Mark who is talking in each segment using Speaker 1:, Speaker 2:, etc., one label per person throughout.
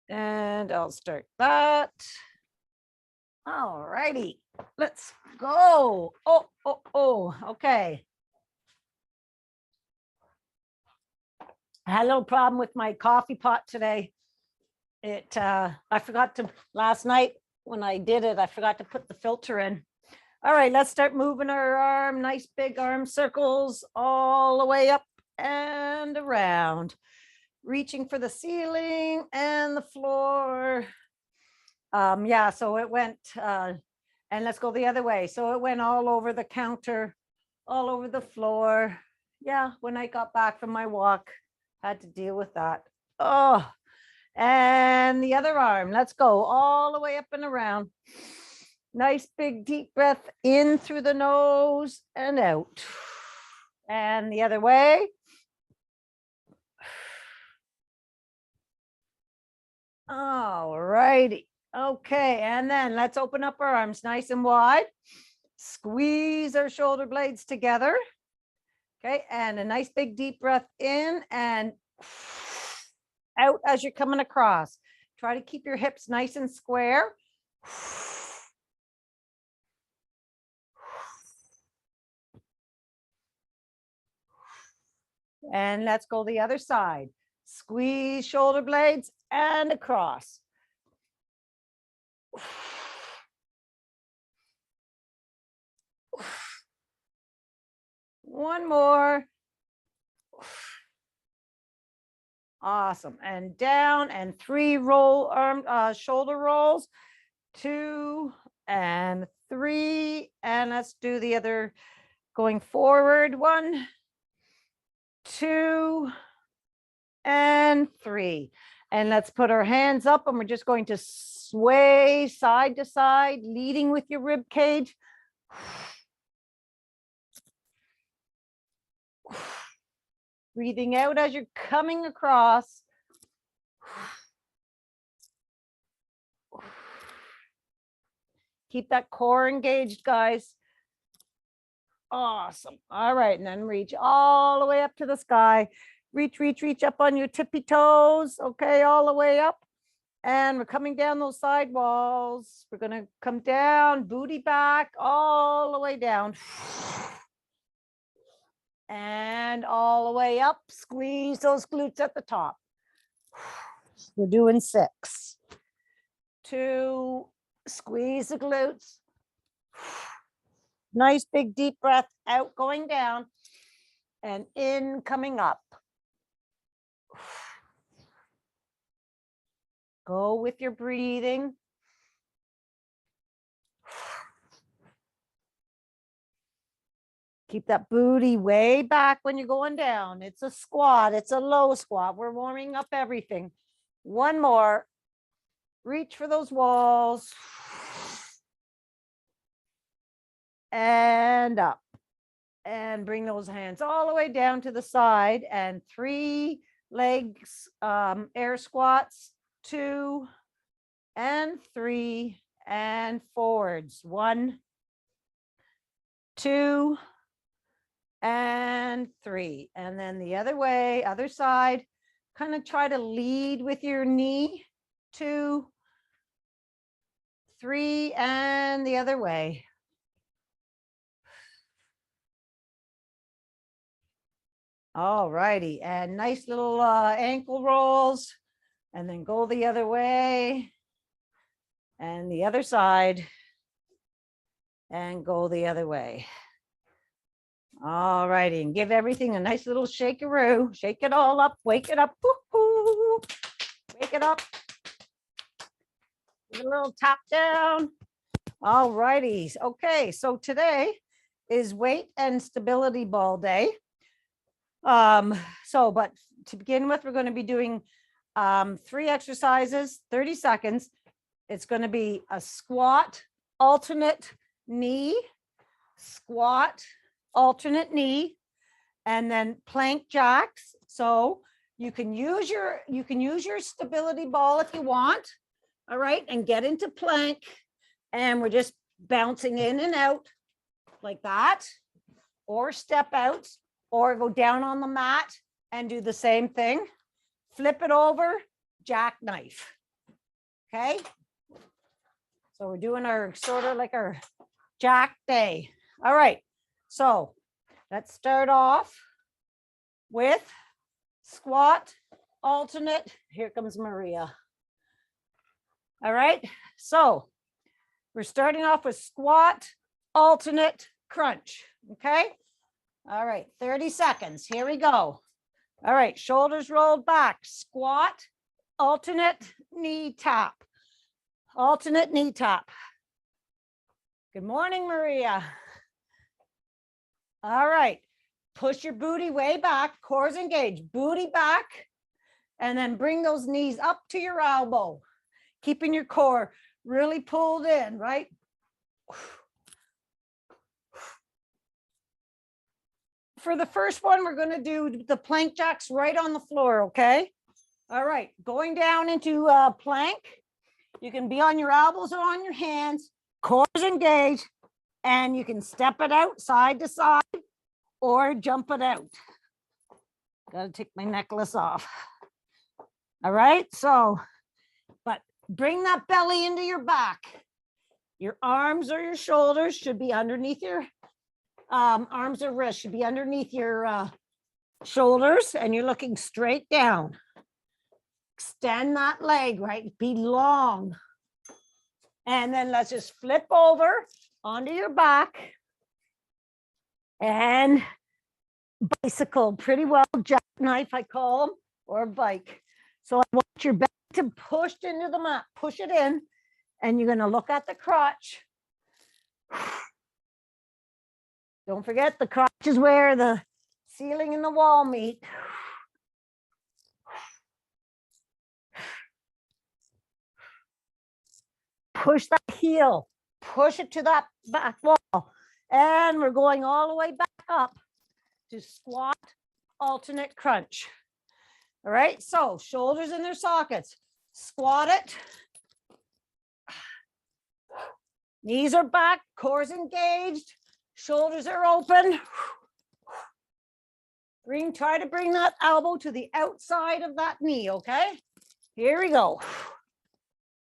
Speaker 1: And I'll start that. All righty, let's go. Oh, okay. I had a little problem with my coffee pot today. I forgot to, last night when I did it, I forgot to put the filter in. All right, let's start moving our arm, nice big arm circles all the way up and around, reaching for the ceiling and the floor. Yeah, so it went, and let's go the other way. So it went all over the counter, all over the floor. Yeah, when I got back from my walk, had to deal with that. Oh, and the other arm, let's go all the way up and around. Nice big deep breath in through the nose and out. And the other way. All righty. Okay, and then let's open up our arms nice and wide. Squeeze our shoulder blades together. Okay, and a nice big deep breath in and out as you're coming across. Try to keep your hips nice and square. And let's go the other side. Squeeze shoulder blades and across. One more. Awesome. And down and 3 roll arm shoulder rolls. 2 and 3. And let's do the other going forward. 1, 2 and 3. And let's put our hands up and we're just going to sway side to side, leading with your rib cage. Breathing out as you're coming across. Keep that core engaged, guys. Awesome. All right, and then reach all the way up to the sky. Reach, reach, reach up on your tippy toes. Okay, all the way up. And we're coming down those side walls. We're going to come down, booty back, all the way down. And all the way up. Squeeze those glutes at the top. We're doing 6. 2, squeeze the glutes. Nice big deep breath out, going down and in, coming up. Go with your breathing. Keep that booty way back when you're going down. It's a squat. It's a low squat. We're warming up everything. One more. Reach for those walls. And up. And bring those hands all the way down to the side. And 3 legs, air squats. 2 and 3 and forwards. 1, 2 and 3. And then the other way, other side, kind of try to lead with your knee. 2, 3 and the other way. All righty, and nice little ankle rolls, and then go the other way and the other side and go the other way. All righty, and give everything a nice little shakeroo. Shake it all up, wake it up. Woo-hoo. Wake it up. Give it a little tap down. All righty. Okay, so today is weight and stability ball day. But to begin with, we're going to be doing 3 exercises, 30 seconds. It's going to be a squat, alternate knee, squat, alternate knee, and then plank jacks. So you can use your stability ball if you want. All right, and get into plank, and we're just bouncing in and out like that, or step out, or go down on the mat and do the same thing. Flip it over, jackknife. Okay. So we're doing our sort of like our jack day. All right. So let's start off with squat, alternate. Here comes Maria. All right. So we're starting off with squat, alternate, crunch. Okay. All right. 30 seconds. Here we go. All right. Shoulders rolled back. Squat, alternate, knee tap. Alternate knee tap. Good morning, Maria. All right. Push your booty way back. Cores engaged. Booty back. And then bring those knees up to your elbow. Keeping your core really pulled in, right? For the first one, we're going to do the plank jacks right on the floor, okay? All right. Going down into plank. You can be on your elbows or on your hands, cores engaged, and you can step it out side to side or jump it out. Got to take my necklace off. All right, so, but bring that belly into your back. Your arms or your shoulders should be underneath your arms or wrists should be underneath your shoulders, and you're looking straight down. Extend that leg, right? Be long. And then let's just flip over onto your back and bicycle, pretty well jackknife, I call them, or bike. So I want your back to push into the mat, push it in, and you're going to look at the crotch. Don't forget the crotch is where the ceiling and the wall meet. Push that heel, push it to that back wall. And we're going all the way back up to squat, alternate crunch. All right, so shoulders in their sockets. Squat it. Knees are back, cores engaged, shoulders are open. Try to bring that elbow to the outside of that knee, okay? Here we go.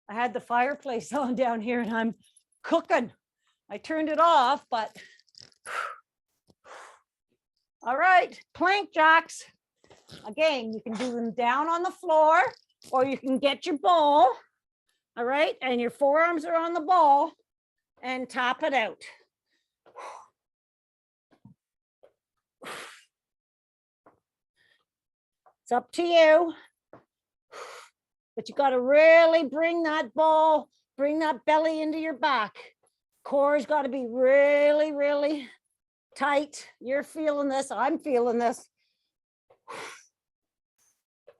Speaker 1: I had the fireplace on down here and I'm cooking. I turned it off, but all right, plank jacks. Again, you can do them down on the floor or you can get your ball, all right? And your forearms are on the ball and tap it out. It's up to you. But you got to really bring that ball, bring that belly into your back. Core's got to be really, really tight. You're feeling this. I'm feeling this.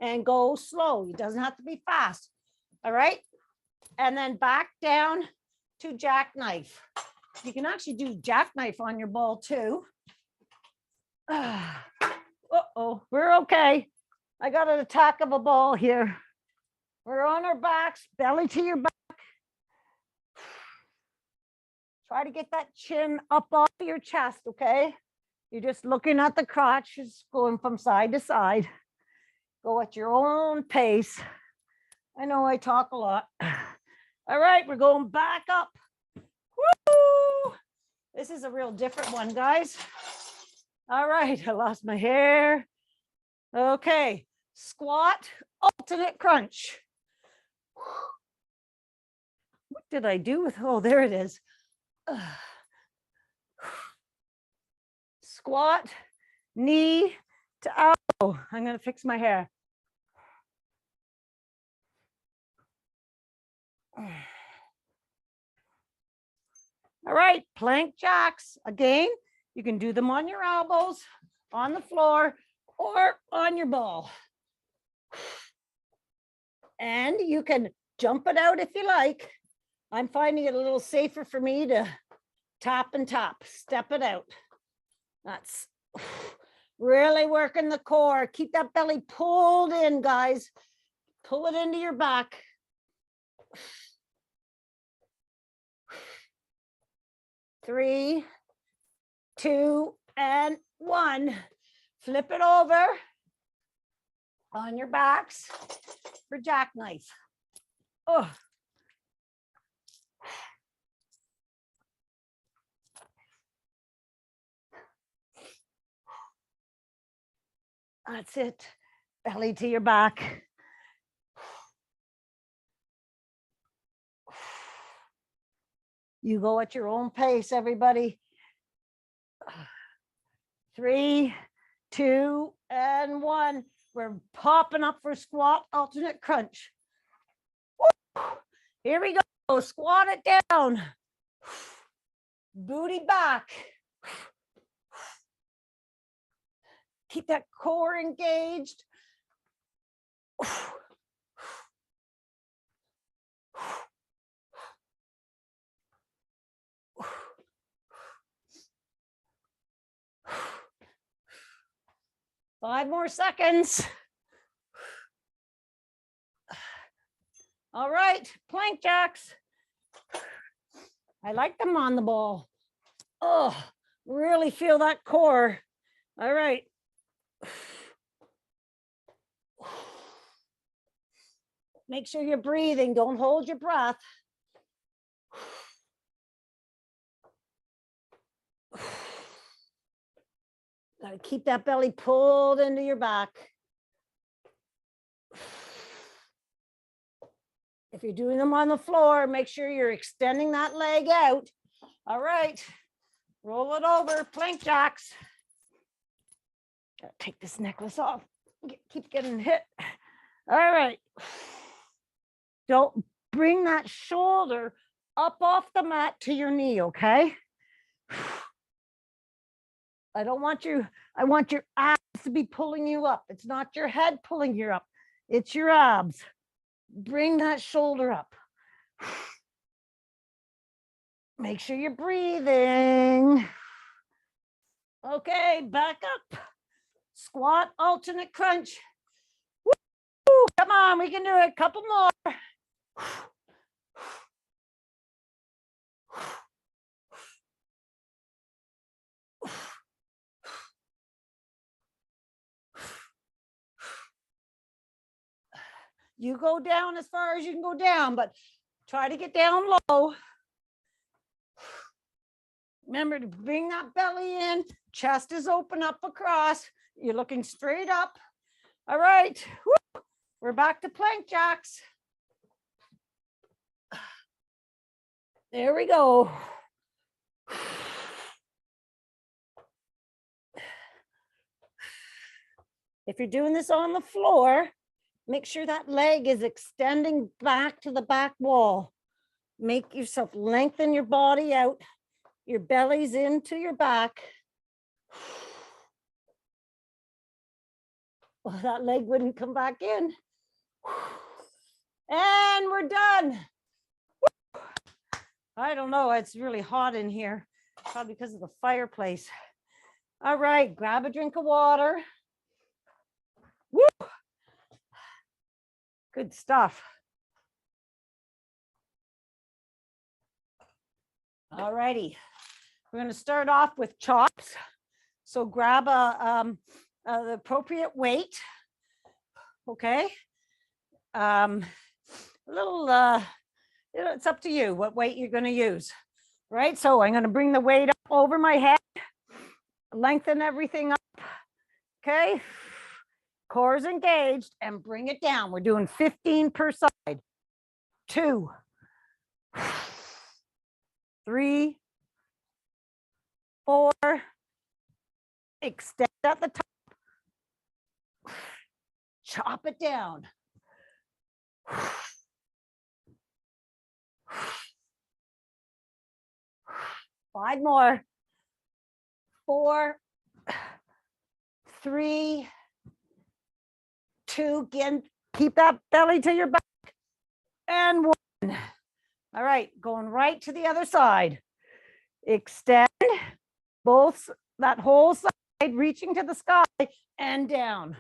Speaker 1: And go slow. It doesn't have to be fast. All right. And then back down to jackknife. You can actually do jackknife on your ball too. Uh-oh, we're okay. I got an attack of a ball here. We're on our backs, belly to your back. Try to get that chin up off your chest, okay? You're just looking at the crotch, just going from side to side. Go at your own pace. I know I talk a lot. All right, we're going back up. Woo! This is a real different one, guys. All right, I lost my hair. Okay, squat, alternate crunch. What did I do with, oh, there it is. Squat, knee to elbow. I'm going to fix my hair. All right, plank jacks. Again, you can do them on your elbows, on the floor, or on your ball. And you can jump it out if you like. I'm finding it a little safer for me to tap and tap, step it out. That's really working the core. Keep that belly pulled in, guys. Pull it into your back. Three, two, and one. Flip it over on your backs for jackknife. Oh, That's it. Belly to your back. You go at your own pace, everybody. 3, 2, and 1. We're popping up for squat, alternate crunch. Here we go. Squat it down. Booty back. Keep that core engaged. 5 more seconds. All right, plank jacks. I like them on the ball. Oh, really feel that core. All right. Make sure you're breathing. Don't hold your breath. Got to keep that belly pulled into your back. If you're doing them on the floor, make sure you're extending that leg out. All right, roll it over, plank jacks. Gotta take this necklace off. Keep getting hit. All right. Don't bring that shoulder up off the mat to your knee, okay? I want your abs to be pulling you up. It's not your head pulling you up. It's your abs. Bring that shoulder up. Make sure you're breathing. Okay, back up. Squat, alternate crunch. Woo, come on, we can do it. Couple more. You go down as far as you can go down, but try to get down low. Remember to bring that belly in. Chest is open up across. You're looking straight up. All right. Woo. We're back to plank jacks. There we go. If you're doing this on the floor, make sure that leg is extending back to the back wall. Make yourself lengthen your body out. Your belly's into your back. Well, that leg wouldn't come back in. And we're done. I don't know, it's really hot in here, probably because of the fireplace. All right, grab a drink of water. Woo! Good stuff. All righty, we're going to start off with chops. So grab the appropriate weight. Okay. A little, it's up to you what weight you're going to use. Right. So I'm going to bring the weight up over my head, lengthen everything up. Okay. Core is engaged and bring it down. We're doing 15 per side. 2, 3, 4. Extend at the top. Chop it down. 5 more. 4, 3, 2. Again, keep that belly to your back. And 1. All right, going right to the other side. Extend both, that whole side, reaching to the sky and down.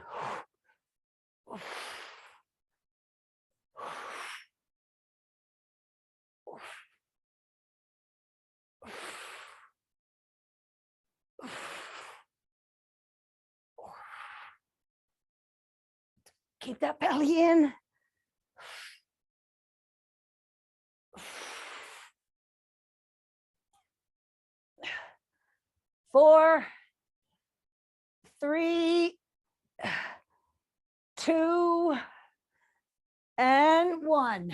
Speaker 1: Keep that belly in. 4, 3, 2, and 1.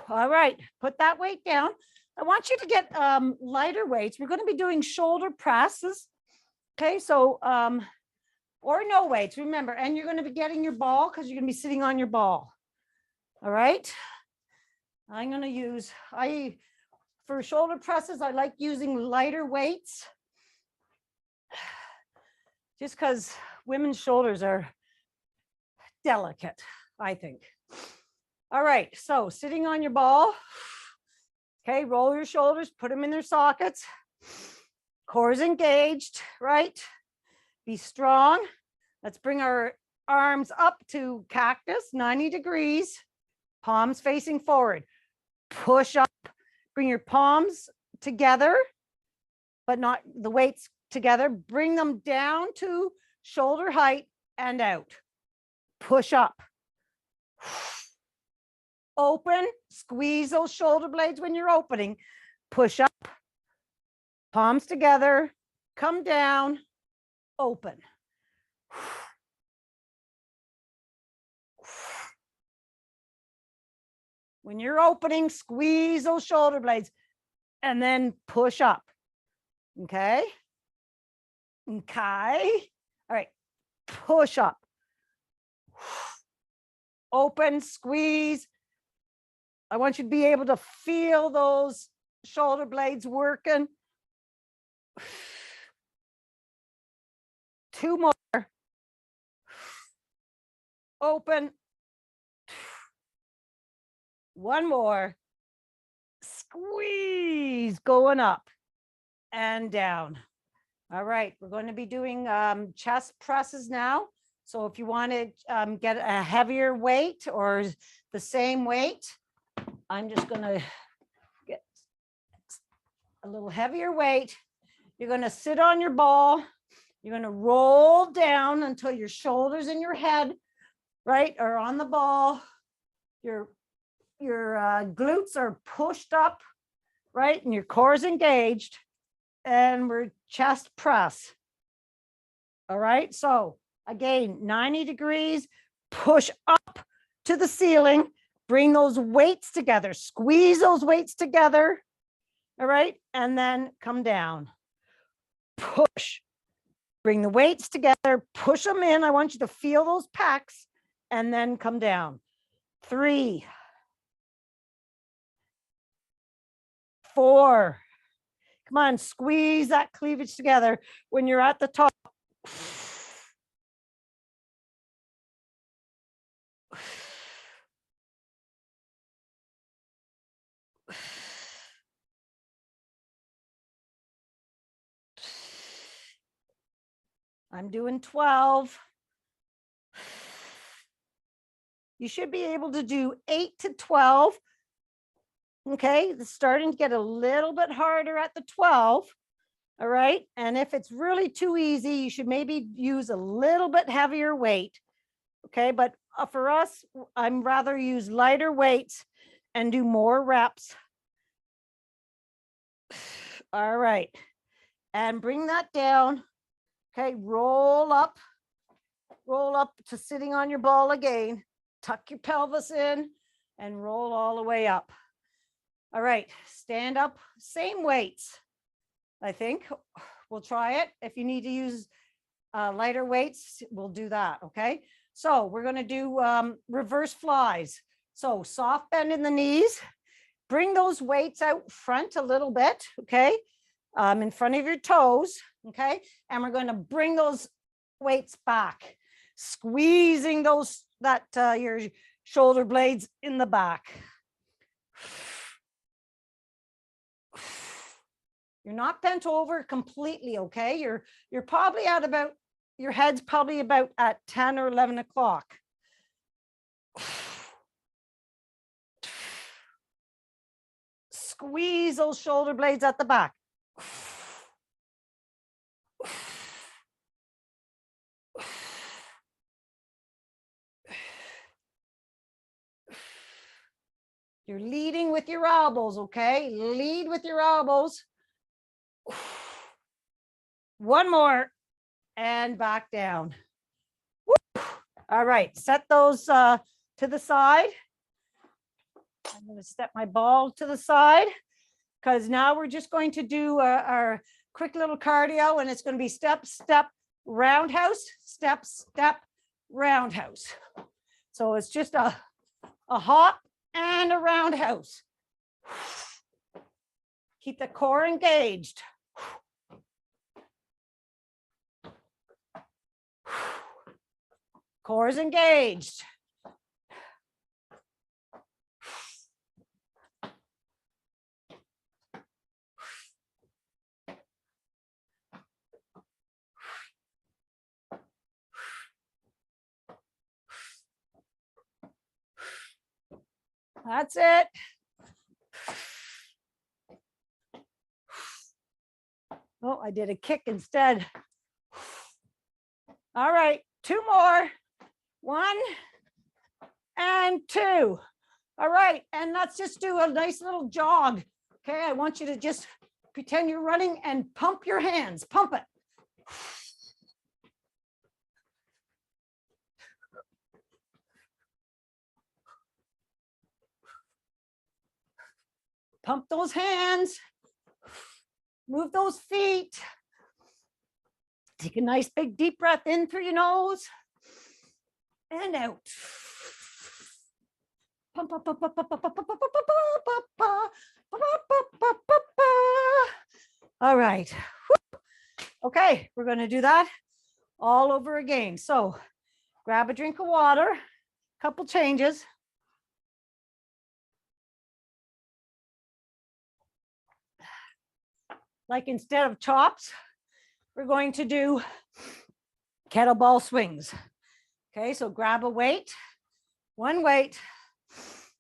Speaker 1: All right, put that weight down. I want you to get lighter weights. We're going to be doing shoulder presses. Okay, so or no weights, remember, and you're going to be getting your ball because you're going to be sitting on your ball. All right. I'm going to use, for shoulder presses, I like using lighter weights just because women's shoulders are delicate, I think. All right, so sitting on your ball. Okay, roll your shoulders, put them in their sockets. Core is engaged, right? Be strong. Let's bring our arms up to cactus, 90 degrees. Palms facing forward. Push up. Bring your palms together, but not the weights together. Bring them down to shoulder height and out. Push up. Open. Squeeze those shoulder blades when you're opening. Push up. Palms together. Come down. Open. When you're opening, squeeze those shoulder blades and then push up. Okay. Okay. All right. Push up. Open, squeeze. I want you to be able to feel those shoulder blades working. 2 more. Open. 1 more. Squeeze, going up and down. All right, we're going to be doing chest presses now. So if you want to get a heavier weight or the same weight, I'm just going to get a little heavier weight. You're going to sit on your ball. You're going to roll down until your shoulders and your head, right, are on the ball. Your glutes are pushed up, right, and your core is engaged, and we're chest press. All right, so again, 90 degrees, push up to the ceiling, bring those weights together, squeeze those weights together, all right, and then come down. Push, bring the weights together, push them in. I want you to feel those pecs, and then come down. 3, 4. Come on, squeeze that cleavage together when you're at the top. I'm doing 12. You should be able to do 8 to 12. Okay, it's starting to get a little bit harder at the 12. All right, and if it's really too easy, you should maybe use a little bit heavier weight. Okay, but for us, I'm rather use lighter weights and do more reps. All right, and bring that down. Okay, roll up to sitting on your ball again. Tuck your pelvis in and roll all the way up. All right, stand up, same weights. I think we'll try it. If you need to use lighter weights, we'll do that. Okay, so we're going to do reverse flies. So soft bend in the knees, bring those weights out front a little bit. Okay, in front of your toes. Okay, and we're going to bring those weights back, squeezing your shoulder blades in the back. You're not bent over completely, okay? You're probably at about, your head's probably about at 10 or 11 o'clock. Squeeze those shoulder blades at the back. You're leading with your elbows, okay? Lead with your elbows. 1 more and back down. All right, set those to the side. I'm going to step my ball to the side because now we're just going to do our quick little cardio, and it's going to be step, step, roundhouse, step, step, roundhouse. So it's just a hop and a roundhouse. Keep the core engaged. Core is engaged. That's it. Oh, I did a kick instead. All right, 2 more. 1 and 2. All right, and let's just do a nice little jog. Okay, I want you to just pretend you're running and pump your hands. Pump it. Pump those hands. Move those feet. Take a nice big deep breath in through your nose and out. Pump, pump, pump, pump, pump, pump, pump, pump, pump, pump, pump, pump. All right. Okay, we're going to do that all over again. So grab a drink of water, couple changes. Like instead of chops, we're going to do kettlebell swings. Okay, so grab a weight, 1 weight,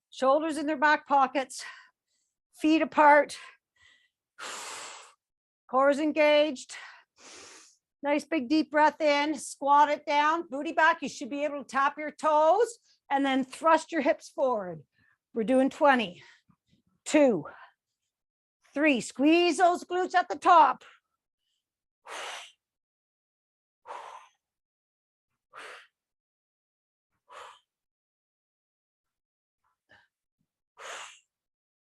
Speaker 1: shoulders in their back pockets, feet apart, core is engaged. Nice big deep breath in, squat it down, booty back. You should be able to tap your toes and then thrust your hips forward. We're doing 20, 2, 3, squeeze those glutes at the top.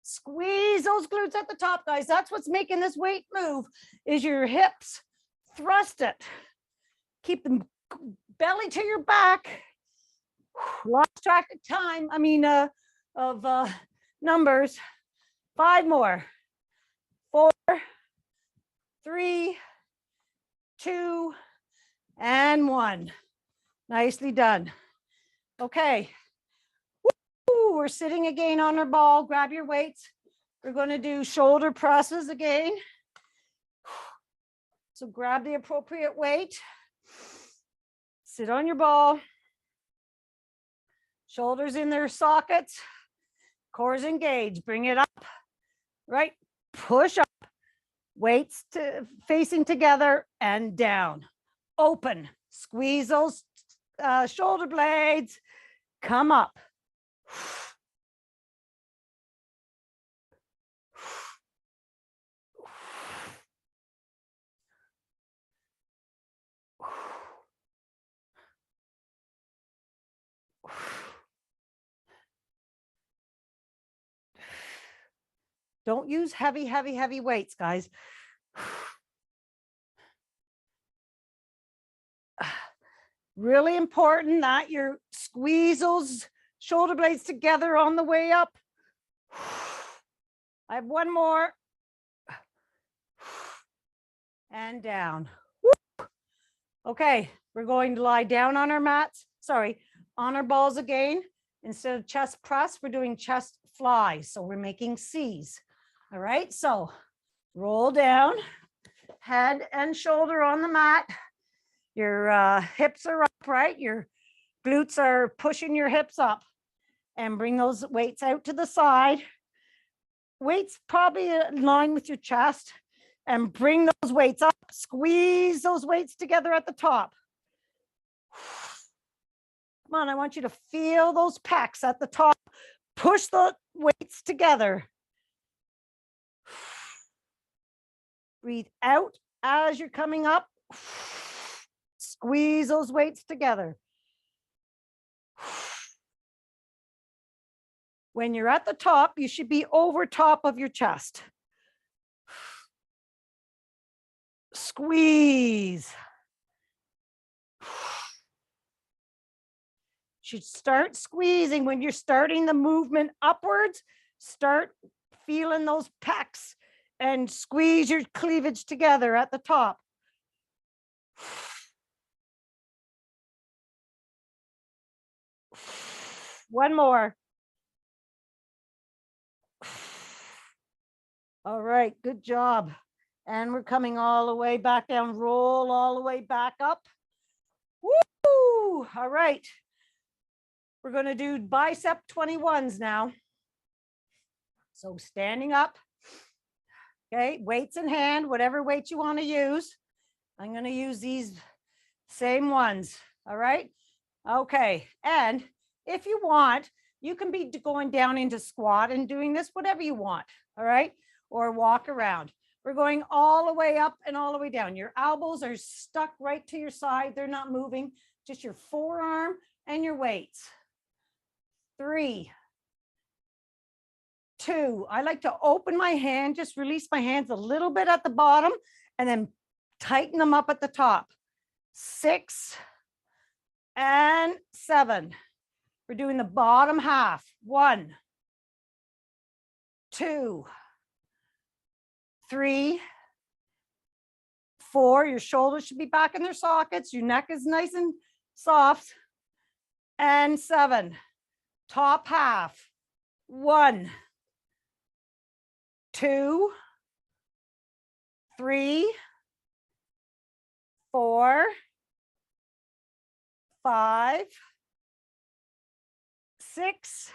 Speaker 1: Squeeze those glutes at the top, guys. That's what's making this weight move, is your hips. Thrust it. Keep the belly to your back. Lost track of time. Of numbers. 5 more. 4, 3, 2, and 1. Nicely done. Okay. Woo, we're sitting again on our ball. Grab your weights. We're going to do shoulder presses again. So grab the appropriate weight. Sit on your ball. Shoulders in their sockets. Core's engaged. Bring it up. Right. Push up. Weights facing together and down. Open. Squeeze those shoulder blades. Come up. Don't use heavy weights, guys. Really important that you squeeze those shoulder blades together on the way up. I have 1 more. And down. Okay, we're going to lie down on our mats. Sorry, on our balls again. Instead of chest press, we're doing chest flies. So we're making C's. All right, so roll down, head and shoulder on the mat. Your hips are upright. Your glutes are pushing your hips up, and bring those weights out to the side. Weights probably in line with your chest, and bring those weights up. Squeeze those weights together at the top. Come on, I want you to feel those pecs at the top. Push the weights together. Breathe out as you're coming up. Squeeze those weights together. When you're at the top, you should be over top of your chest. Squeeze. Should start squeezing when you're starting the movement upwards. Start feeling those pecs and squeeze your cleavage together at the top. One more. All right, good job. And we're coming all the way back down, roll all the way back up. Woo! All right. We're going to do bicep 21s now. So standing up. Okay, weights in hand, whatever weight you want to use. I'm going to use these same ones. All right. Okay. And if you want, you can be going down into squat and doing this, whatever you want. All right. Or walk around. We're going all the way up and all the way down. Your elbows are stuck right to your side. They're not moving. Just your forearm and your weights. 3, 2. I like to open my hand, just release my hands a little bit at the bottom and then tighten them up at the top. 6 and 7. We're doing the bottom half. 1, 2, 3, 4. Your shoulders should be back in their sockets. Your neck is nice and soft. And 7. Top half. 1, 2, 3, 4, 5, 6,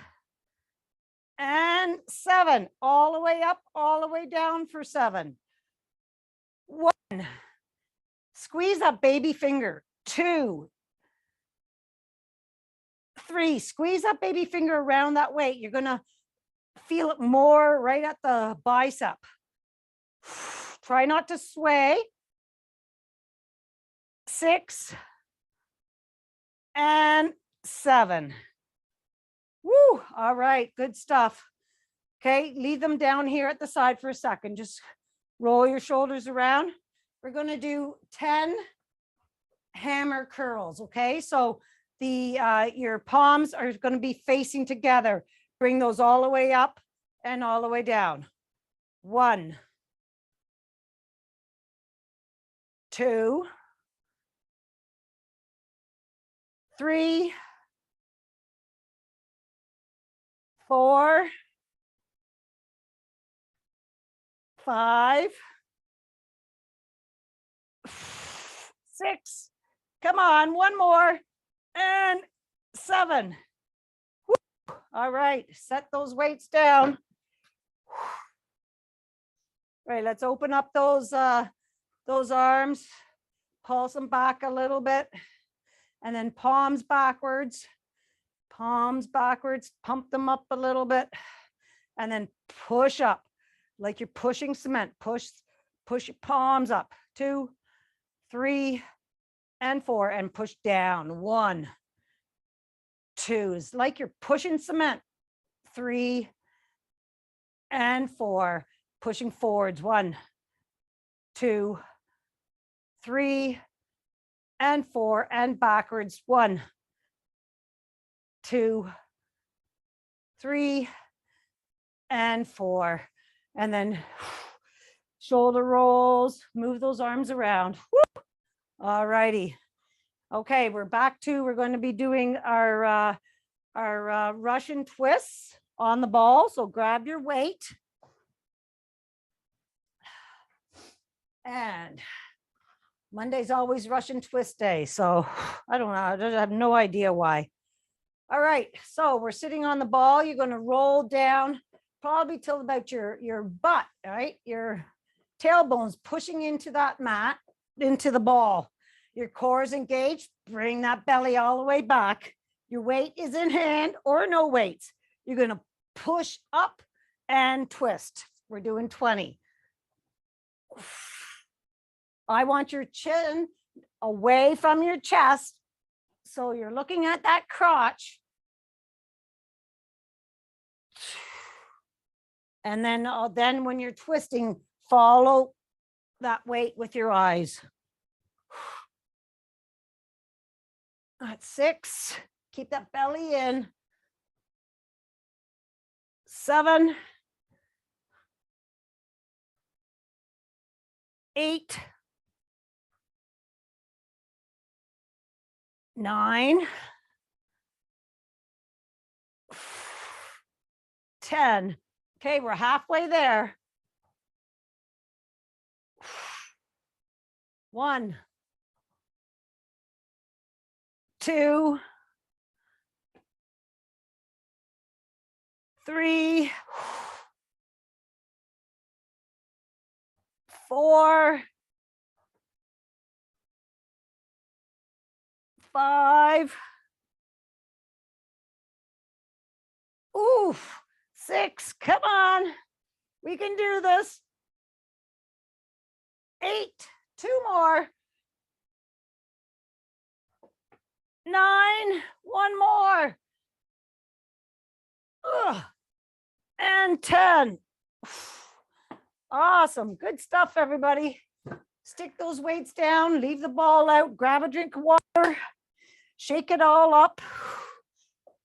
Speaker 1: and 7. All the way up, all the way down for 7. 1. Squeeze that baby finger. 2, 3. Squeeze that baby finger around that weight. You're going to feel it more right at the bicep. Try not to sway. 6 and 7. Woo! All right, good stuff. Okay, leave them down here at the side for a second. Just roll your shoulders around. We're going to do 10 hammer curls. Okay, so the your palms are going to be facing together. Bring those all the way up and all the way down. 1, 2, 3, 4, 5, 6. Come on, one more. And 7. Woo. All right, set those weights down. All right, let's open up those arms, pulse them back a little bit, and then palms backwards, pump them up a little bit, and then push up like you're pushing cement. Push your palms up. 2, 3, and 4, and push down. 1, 2. It's like you're pushing cement. 3 and 4. Pushing forwards. 1, 2, 3, and 4, and backwards. 1, 2, 3, and 4. And then shoulder rolls, move those arms around. Woo. All righty. Okay, we're going to be doing our Russian twists on the ball. So grab your weight. And Monday's always Russian twist day. So I don't know. I have no idea why. All right. So we're sitting on the ball. You're going to roll down probably till about your butt, all right? Your tailbone's pushing into that mat, into the ball. Your core is engaged. Bring that belly all the way back. Your weight is in hand or no weights. You're going to push up and twist. We're doing 20. I want your chin away from your chest. So you're looking at that crotch. And then when you're twisting, follow that weight with your eyes. That's 6. Keep that belly in. 7, 8, 9, 10. Okay, we're halfway there. 1, 2, 3, 4, 5. Oof, 6. Come on. We can do this. 8. 2 more. 9. 1 more. Ugh. And 10. Awesome. Good stuff, everybody. Stick those weights down, leave the ball out, grab a drink of water, shake it all up.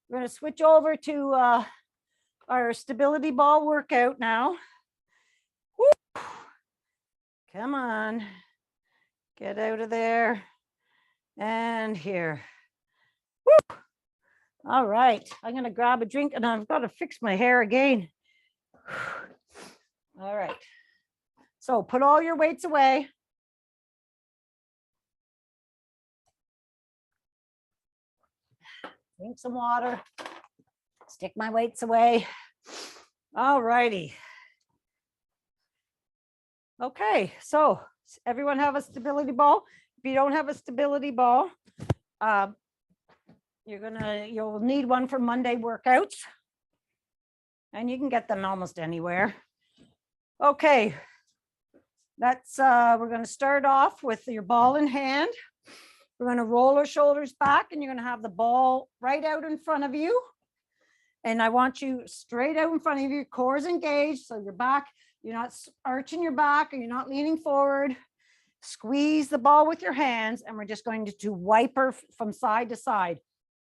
Speaker 1: We're going to switch over to our stability ball workout now. Woo. Come on. Get out of there. And here. Woo. All right. I'm going to grab a drink and I've got to fix my hair again. All right. So put all your weights away. Drink some water. Stick my weights away. All righty. Okay, so everyone have a stability ball? If you don't have a stability ball, you'll need one for Monday workouts. And you can get them almost anywhere. Okay, we're going to start off with your ball in hand. We're going to roll our shoulders back and you're going to have the ball right out in front of you. And I want you straight out in front of you, core is engaged. So your back, you're not arching your back or you're not leaning forward. Squeeze the ball with your hands and we're just going to wipe her from side to side.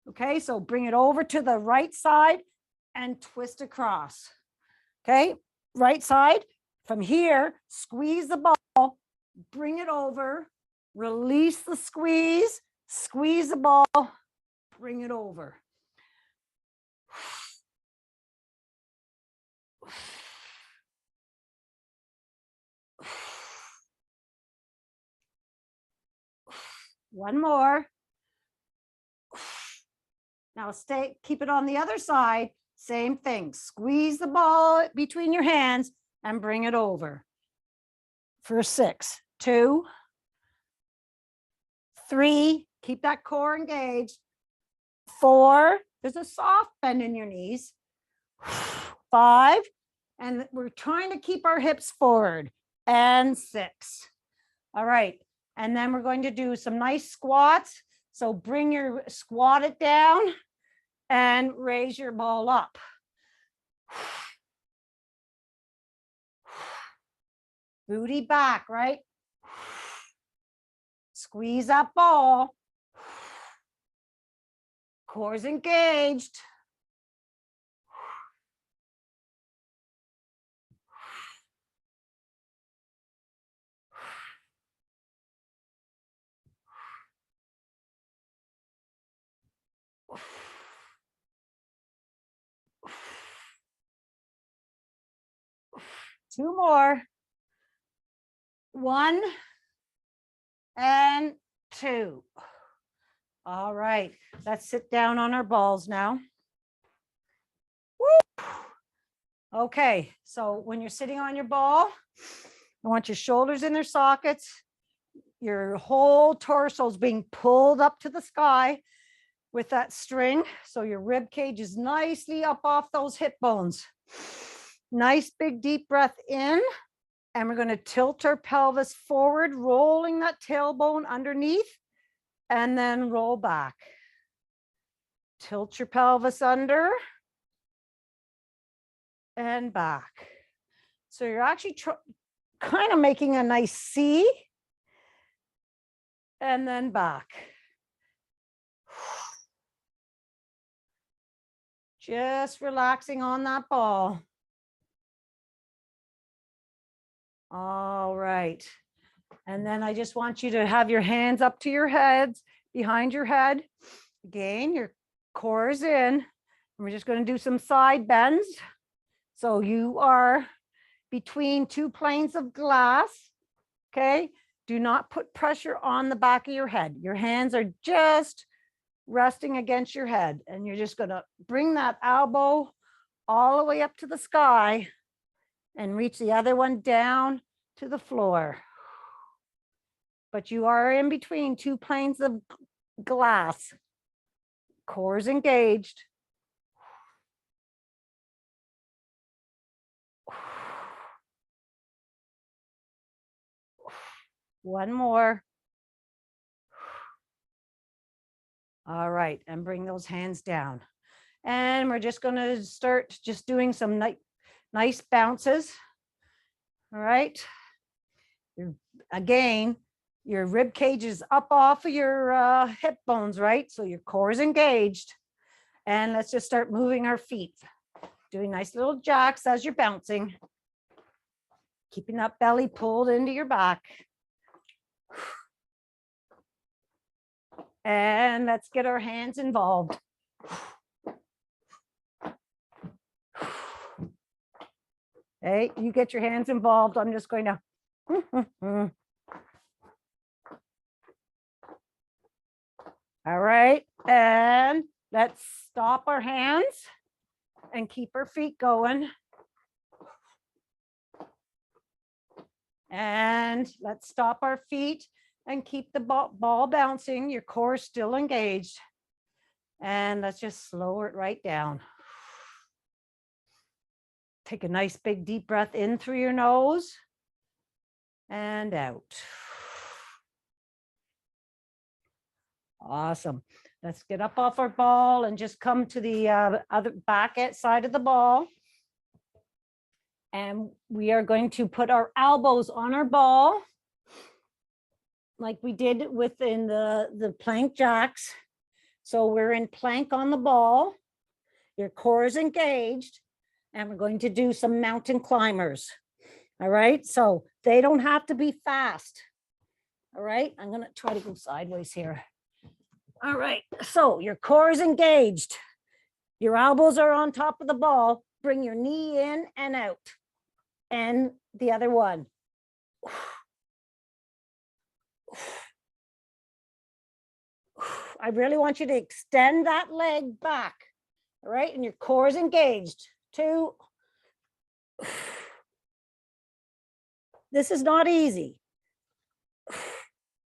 Speaker 1: Okay, so bring it over to the right side and twist across. Okay, right side. From here, squeeze the ball, bring it over, release the squeeze, squeeze the ball, bring it over. One more. Now keep it on the other side. Same thing. Squeeze the ball between your hands and bring it over. For 6, 2, 3, keep that core engaged. 4, there's a soft bend in your knees. 5, and we're trying to keep our hips forward. And 6. All right. And then we're going to do some nice squats. So squat it down and raise your ball up. Booty back, right? Squeeze that ball. Core's engaged. Two more. 1 and 2. All right, let's sit down on our balls now. Woo. Okay, so when you're sitting on your ball, I want your shoulders in their sockets. Your whole torso is being pulled up to the sky with that string. So your rib cage is nicely up off those hip bones. Nice big deep breath in. And we're going to tilt our pelvis forward, rolling that tailbone underneath, and then roll back. Tilt your pelvis under and back. So you're actually kind of making a nice C and then back. Just relaxing on that ball. All right. And then I just want you to have your hands up to your heads, behind your head. Again, your core is in. We're just going to do some side bends. So you are between two planes of glass. Okay. Do not put pressure on the back of your head. Your hands are just resting against your head. And you're just going to bring that elbow all the way up to the sky and reach the other one down to the floor. But you are in between two planes of glass. Core is engaged. One more. All right, and bring those hands down. And we're just going to start just doing some nice bounces. All right. Again, your rib cage is up off of your hip bones, right? So your core is engaged. And let's just start moving our feet. Doing nice little jacks as you're bouncing. Keeping that belly pulled into your back. And let's get our hands involved. Hey, you get your hands involved. I'm just going to. All right. And let's stop our hands and keep our feet going. And let's stop our feet and keep the ball bouncing. Your core is still engaged. And let's just slow it right down. Take a nice big deep breath in through your nose and out. Awesome. Let's get up off our ball and just come to the other back side of the ball. And we are going to put our elbows on our ball like we did within the plank jacks. So we're in plank on the ball. Your core is engaged. And we're going to do some mountain climbers. All right. So they don't have to be fast. All right. I'm going to try to go sideways here. All right. So your core is engaged. Your elbows are on top of the ball. Bring your knee in and out. And the other one. I really want you to extend that leg back. All right. And your core is engaged. 2. This is not easy.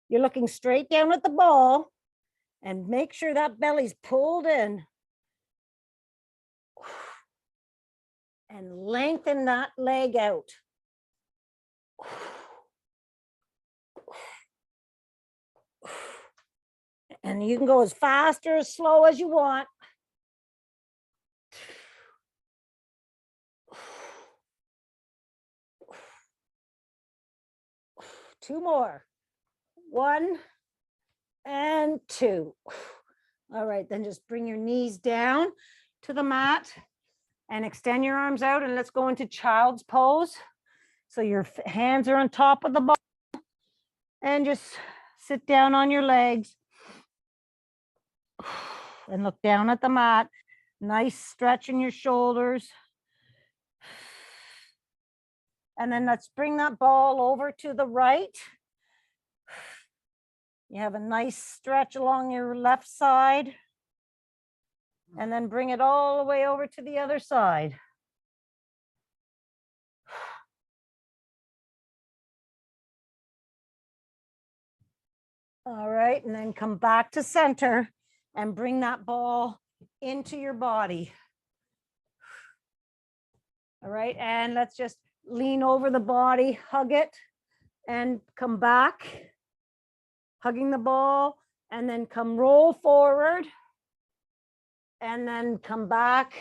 Speaker 1: You're looking straight down at the ball and make sure that belly's pulled in. And lengthen that leg out. And you can go as fast or as slow as you want. Two more. 1 and 2. All right, then just bring your knees down to the mat and extend your arms out, and let's go into child's pose. So your hands are on top of the ball and just sit down on your legs and look down at the mat. Nice stretch in your shoulders. And then let's bring that ball over to the right. You have a nice stretch along your left side. And then bring it all the way over to the other side. All right, and then come back to center and bring that ball into your body. All right, and let's just lean over the body, hug it, and come back, hugging the ball, and then come roll forward, and then come back.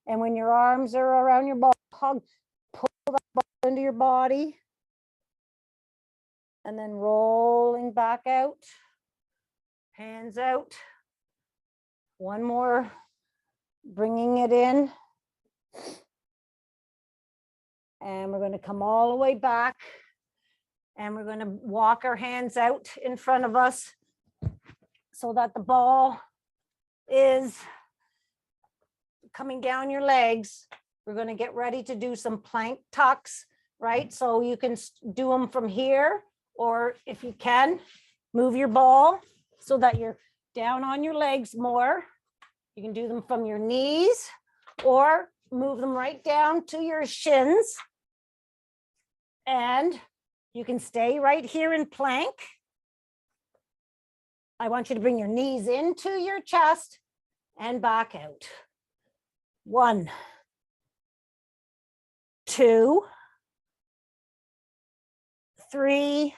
Speaker 1: And when your arms are around your ball, hug, pull that ball into your body. And then rolling back out. Hands out. One more, bringing it in. And we're going to come all the way back. And we're going to walk our hands out in front of us so that the ball is coming down your legs. We're going to get ready to do some plank tucks, right? So you can do them from here, or if you can, move your ball so that you're down on your legs more. You can do them from your knees or move them right down to your shins. And you can stay right here in plank. I want you to bring your knees into your chest and back out. 1, 2, 3,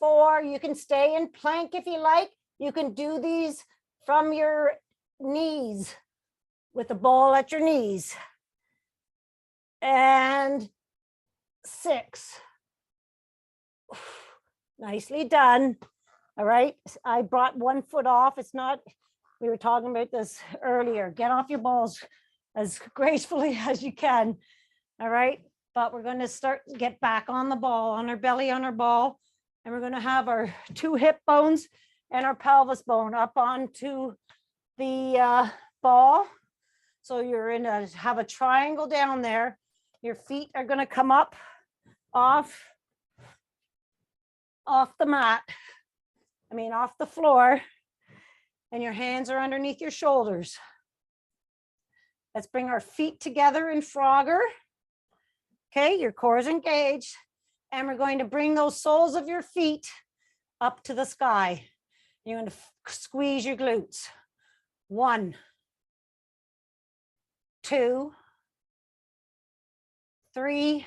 Speaker 1: 4. You can stay in plank if you like. You can do these from your knees with the ball at your knees. And 6. Nicely done. All right. I brought one foot off. It's not, we were talking about this earlier. Get off your balls as gracefully as you can. All right. But we're going to get back on the ball, on our belly, on our ball. And we're going to have our 2 hip bones and our pelvis bone up onto the ball. So you're have a triangle down there. Your feet are going to come up off the mat. Off the floor. And your hands are underneath your shoulders. Let's bring our feet together in Frogger. Okay, your core is engaged. And we're going to bring those soles of your feet up to the sky. You're going to squeeze your glutes. 1, 2, 3,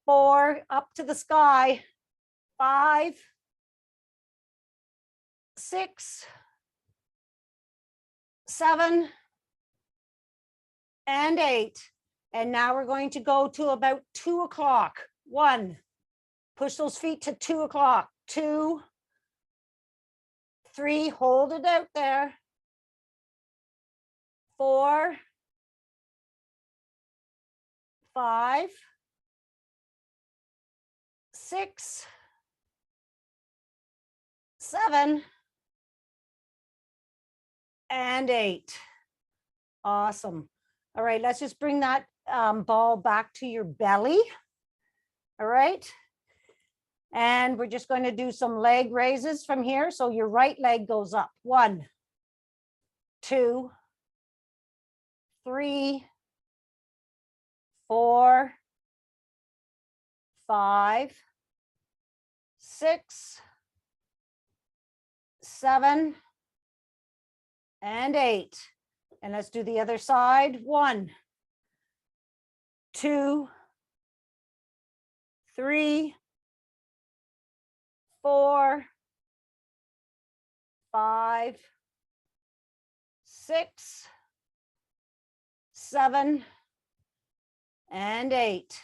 Speaker 1: 4, up to the sky. 5, 6, 7, and 8. And now we're going to go to about 2 o'clock. 1, push those feet to 2 o'clock. 2, 3, hold it out there. 4, 5, 6, 7, and 8. Awesome. All right, let's just bring that ball back to your belly. All right. And we're just going to do some leg raises from here. So your right leg goes up. 1, 2, 3, 4, 5, 6, 7, and 8. And let's do the other side. 1, 2, 3, 4, 5, 6, 7, and 8.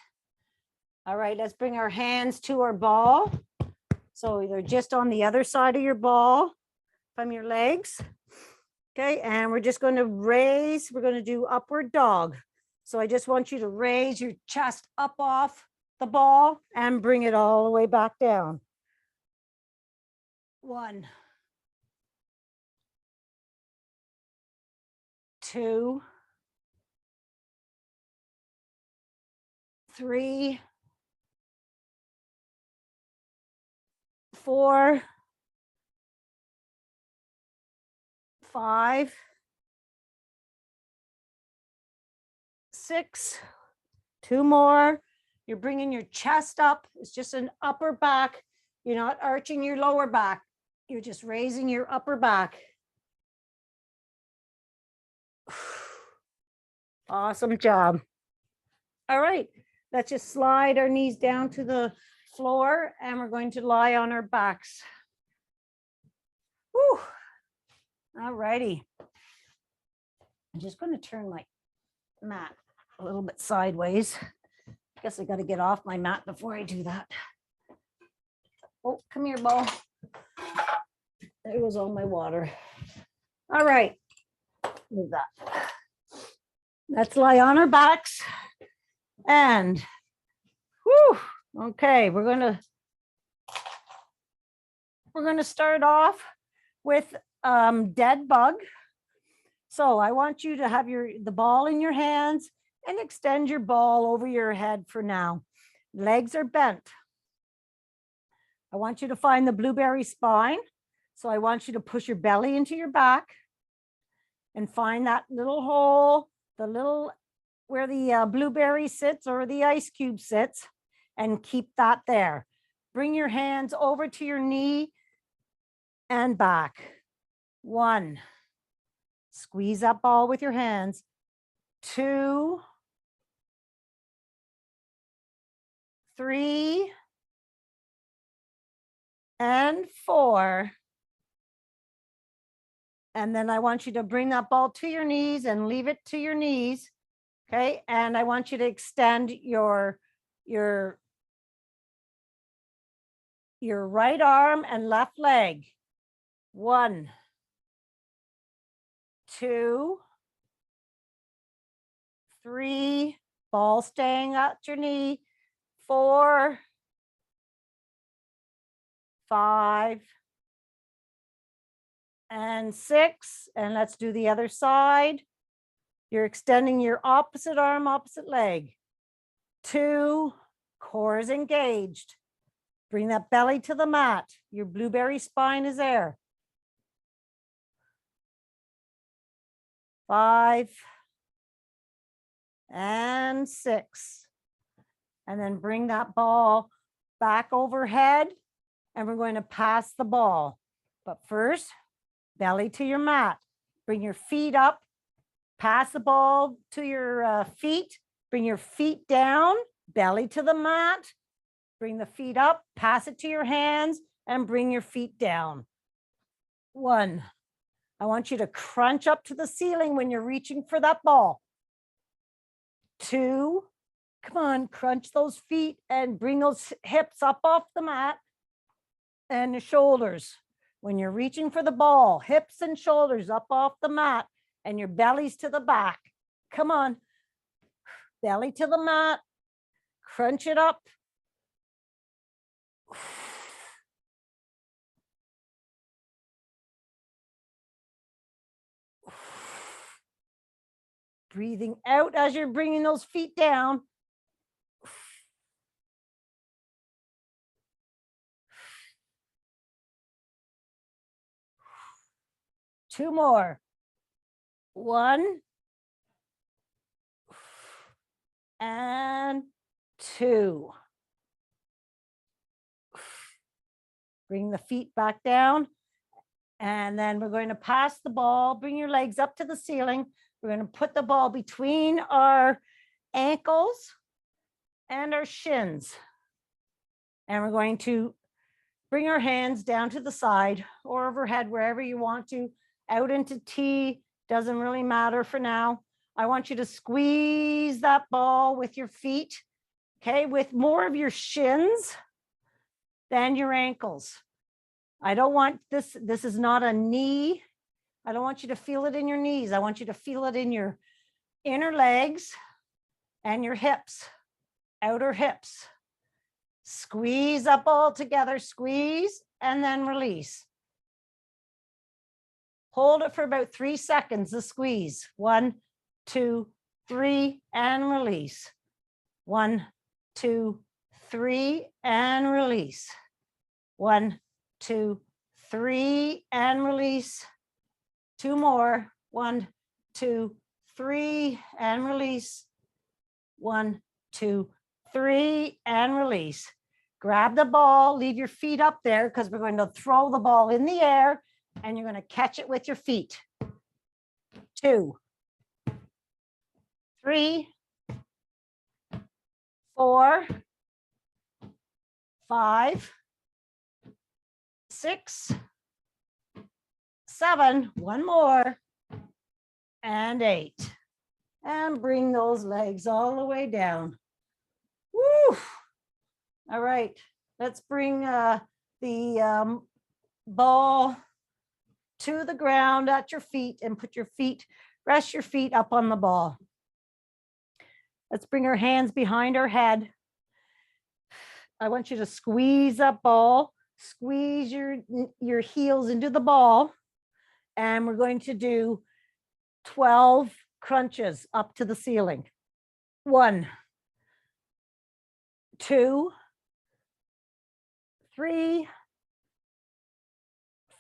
Speaker 1: All right, let's bring our hands to our ball. So they're just on the other side of your ball from your legs. Okay, and we're just going to raise. We're going to do upward dog. So I just want you to raise your chest up off the ball and bring it all the way back down. 1, 2, 3, 4, 5, 6, 2 more. You're bringing your chest up. It's just an upper back. You're not arching your lower back. You're just raising your upper back. Awesome job. All right, let's just slide our knees down to the floor and we're going to lie on our backs. Whew. All righty. I'm just going to turn my mat a little bit sideways. Guess I got to get off my mat before I do that. Oh, come here, ball. There goes all my water. All right, move that. Let's lie on our backs. And, whew, okay, we're gonna start off with dead bug. So I want you to have the ball in your hands and extend your ball over your head for now. Legs are bent. I want you to find the blueberry spine. So I want you to push your belly into your back and find that little hole, where the blueberry sits or the ice cube sits, and keep that there. Bring your hands over to your knee and back. 1, squeeze that ball with your hands. 2, 3, and 4. And then I want you to bring that ball to your knees and leave it to your knees. Okay. And I want you to extend your right arm and left leg. 1, 2, 3, ball staying at your knee. 4, 5, and 6. And let's do the other side. You're extending your opposite arm, opposite leg. 2, core is engaged. Bring that belly to the mat. Your blueberry spine is there. 5, and 6. And then bring that ball back overhead, and we're going to pass the ball. But first, belly to your mat. Bring your feet up, pass the ball to your feet, bring your feet down, belly to the mat, bring the feet up, pass it to your hands, and bring your feet down. 1, I want you to crunch up to the ceiling when you're reaching for that ball. 2, come on, crunch those feet and bring those hips up off the mat and the shoulders. When you're reaching for the ball, hips and shoulders up off the mat and your bellies to the back. Come on, belly to the mat, crunch it up. Breathing out as you're bringing those feet down. Two more. 1, and 2. Bring the feet back down. And then we're going to pass the ball. Bring your legs up to the ceiling. We're going to put the ball between our ankles and our shins. And we're going to bring our hands down to the side or overhead, wherever you want to, out into T. Doesn't really matter for now. I want you to squeeze that ball with your feet, okay, with more of your shins than your ankles. I don't want this is not a knee. I don't want you to feel it in your knees. I want you to feel it in your inner legs and your hips, outer hips. Squeeze up all together, squeeze, and then release. Hold it for about 3 seconds, the squeeze. 1, 2, 3, and release. 1, 2, 3, and release. 1, 2, 3, and release. 2 more. 1, 2, 3, and release. 1, 2, 3, and release. Grab the ball, leave your feet up there because we're going to throw the ball in the air and you're going to catch it with your feet. 2, 3, 4, 5, 6, 7, one more, and 8. And bring those legs all the way down. Woo! All right, let's bring the ball to the ground at your feet and put your feet, rest your feet up on the ball. Let's bring our hands behind our head. I want you to squeeze that ball, squeeze your heels into the ball, and we're going to do 12 crunches up to the ceiling. 1, 2, 3,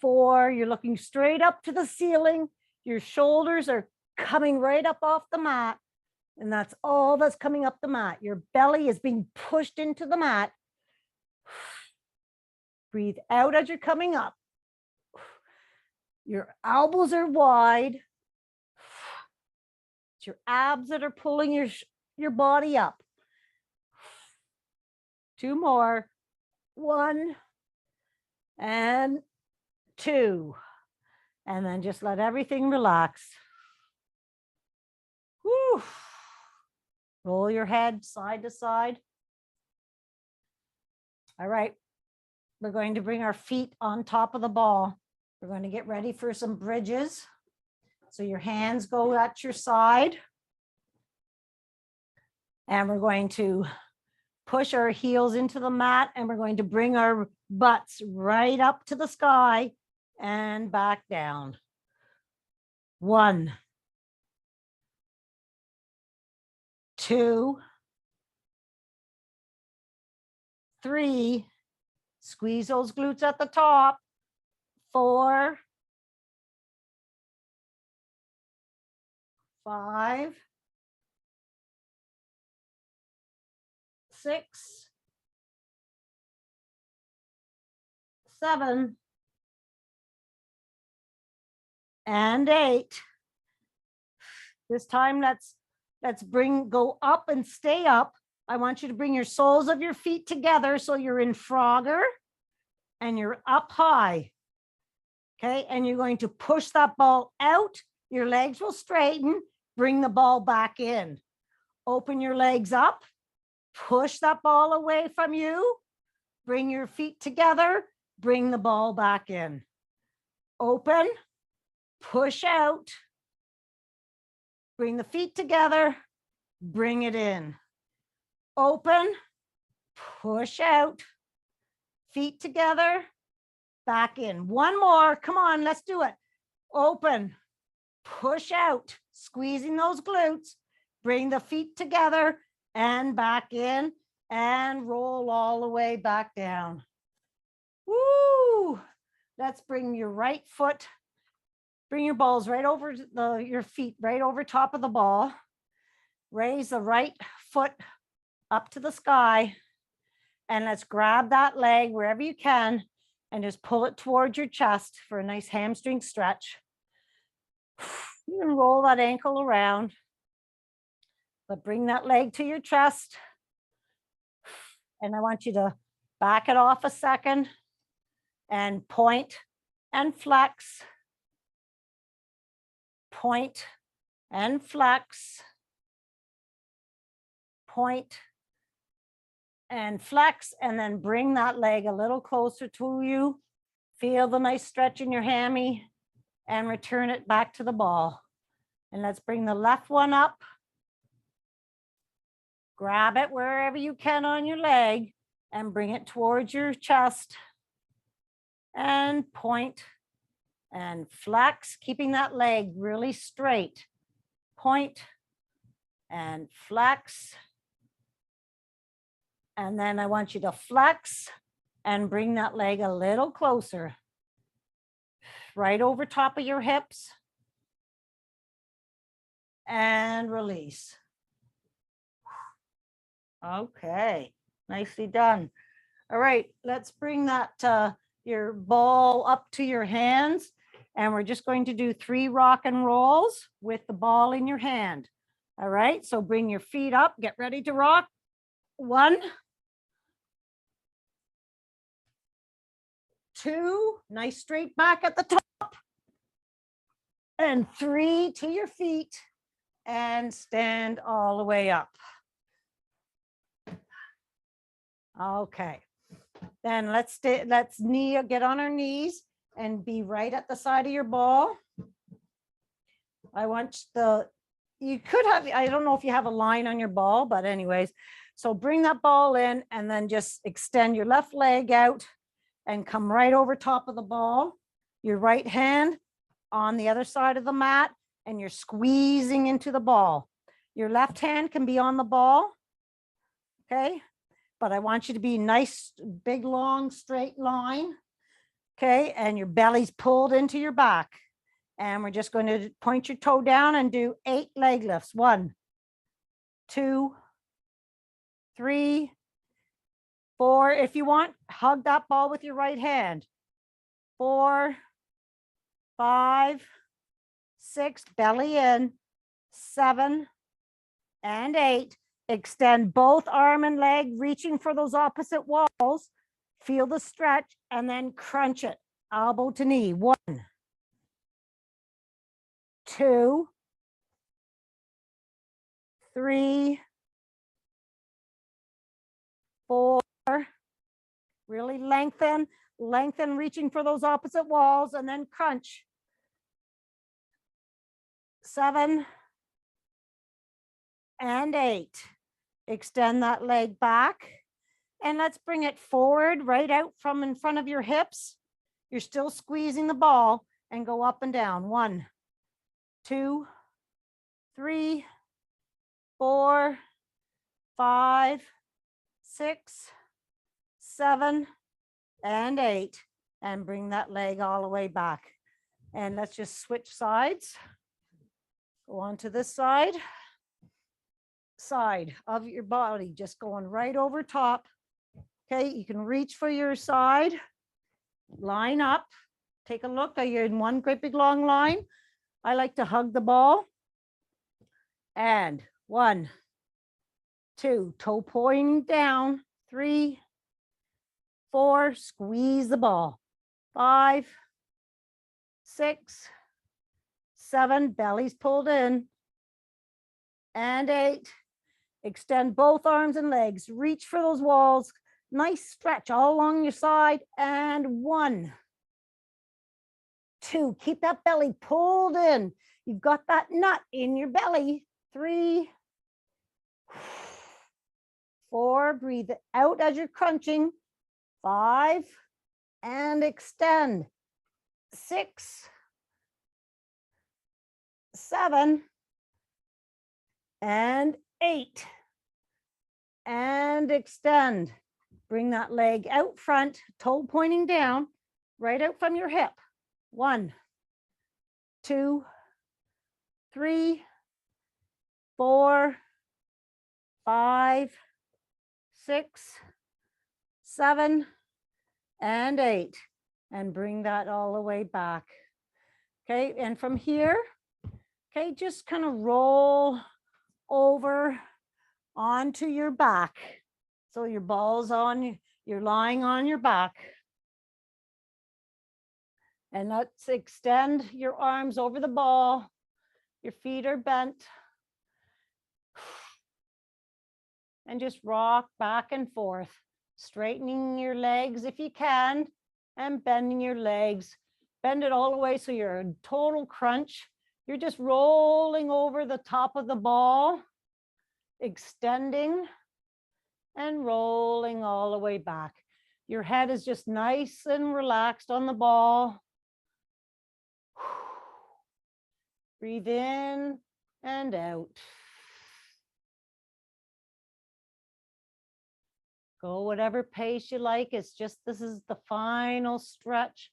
Speaker 1: 4. You're looking straight up to the ceiling. Your shoulders are coming right up off the mat. And that's all that's coming up the mat. Your belly is being pushed into the mat. Breathe out as you're coming up. Your elbows are wide. It's your abs that are pulling your body up. 2 more. 1 and 2. And then just let everything relax. Whew. Roll your head side to side. All right. We're going to bring our feet on top of the ball. We're going to get ready for some bridges. So your hands go at your side. And we're going to push our heels into the mat, and we're going to bring our butts right up to the sky and back down. 1, 2, 3, squeeze those glutes at the top. 4, 5, 6, 7, and 8. This time let's go up and stay up. I want you to bring your soles of your feet together so you're in Frogger and you're up high. Okay, and you're going to push that ball out. Your legs will straighten. Bring the ball back in. Open your legs up. Push that ball away from you. Bring your feet together. Bring the ball back in. Open. Push out. Bring the feet together. Bring it in. Open. Push out. Feet together. Back in. 1 more. Come on, let's do it. Open. Push out. Squeezing those glutes. Bring the feet together and back in and roll all the way back down. Woo! Let's bring your right foot. Bring your balls right over your feet, right over top of the ball. Raise the right foot up to the sky. And let's grab that leg wherever you can and just pull it towards your chest for a nice hamstring stretch. You can roll that ankle around, but bring that leg to your chest. And I want you to back it off a second and point and flex. Point and flex. Point and flex, and then bring that leg a little closer to you. Feel the nice stretch in your hammy and return it back to the ball. And let's bring the left one up. Grab it wherever you can on your leg and bring it towards your chest. And point and flex, keeping that leg really straight. Point and flex. And then I want you to flex and bring that leg a little closer. Right over top of your hips. And release. Okay, nicely done. All right, let's bring that your ball up to your hands. And we're just going to do 3 rock and rolls with the ball in your hand. All right, so bring your feet up, get ready to rock. 1, 2, nice straight back at the top. And 3 to your feet. and stand all the way up. Okay, then let's get on our knees and be right at the side of your ball. You could have, I don't know if you have a line on your ball, but anyways, so bring that ball in and then just extend your left leg out and come right over top of the ball. Your right hand on the other side of the mat, and you're squeezing into the ball. Your left hand can be on the ball, okay? But I want you to be nice, big, long, straight line, okay? And your belly's pulled into your back. And we're just going to point your toe down and do 8 leg lifts. 1, 2, 3, 4. If you want, hug that ball with your right hand. 4, 5, 6, belly in. 7 and 8. Extend both arm and leg, reaching for those opposite walls. Feel the stretch and then crunch it, elbow to knee. 1, 2, 3, 4. Really lengthen, reaching for those opposite walls, and then crunch. 7 and 8. Extend that leg back, and let's bring it forward, right out from in front of your hips. You're still squeezing the ball, and go up and down. 1, 2, 3, 4, 5, 6, 7 and 8, and bring that leg all the way back. And let's just switch sides. Go on to this side of your body, just going right over top. Okay, you can reach for your side, line up, take a look. Are you in one great big long line? I like to hug the ball. And 1, 2, toe pointing down. 3, 4, squeeze the ball. 5, 6, 7, belly's pulled in. And 8, extend both arms and legs, reach for those walls. Nice stretch all along your side. And 1, 2, keep that belly pulled in. You've got that nut in your belly. 3, 4, breathe it out as you're crunching. 5, and extend. 6, 7, and 8, and extend. Bring that leg out front, toe pointing down, right out from your hip. 1, 2, 3, 4, 5, 6, 7, and 8, and bring that all the way back. Okay, and from here, okay, just kind of roll over onto your back. So your ball's on, you're lying on your back. And let's extend your arms over the ball. Your feet are bent. And just rock back and forth, straightening your legs if you can, and bending your legs. Bend it all the way so you're in total crunch. You're just rolling over the top of the ball, extending and rolling all the way back. Your head is just nice and relaxed on the ball. Breathe in and out. Go whatever pace you like. It's just, this is the final stretch.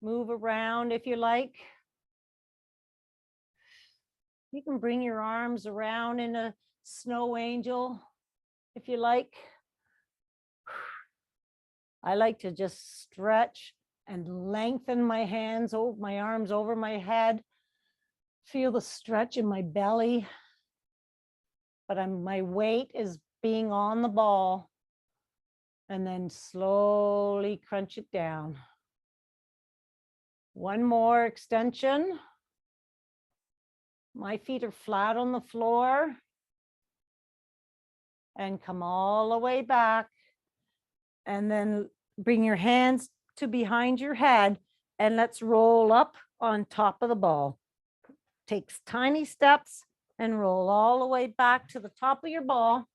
Speaker 1: Move around if you like. You can bring your arms around in a snow angel if you like. I like to just stretch and lengthen my hands over my arms over my head. Feel the stretch in my belly. But my weight is being on the ball, and then slowly crunch it down. One more extension. My feet are flat on the floor. And come all the way back. And then bring your hands to behind your head and let's roll up on top of the ball. Takes tiny steps and roll all the way back to the top of your ball.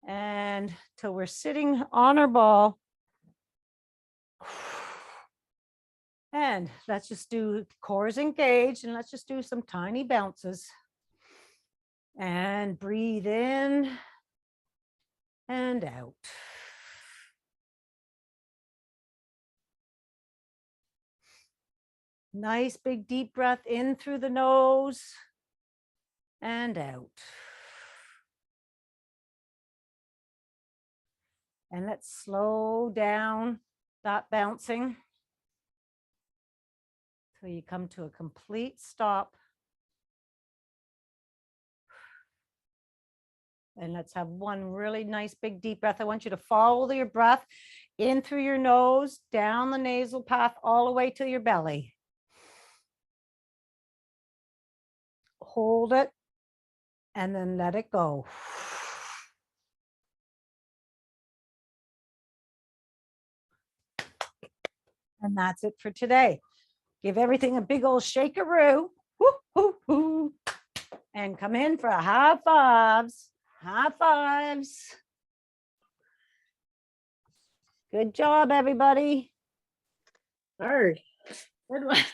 Speaker 1: And till we're sitting on our ball. And let's just do cores engaged and let's just do some tiny bounces. And breathe in and out. Nice big deep breath in through the nose and out. And let's slow down that bouncing till you come to a complete stop. And let's have one really nice big deep breath. I want you to follow your breath in through your nose, down the nasal path, all the way to your belly. Hold it and then let it go. And that's it for today. Give everything a big old shakeroo. Woo, woo, woo. And come in for a high fives. High fives. Good job, everybody.
Speaker 2: Hard.
Speaker 1: Good one.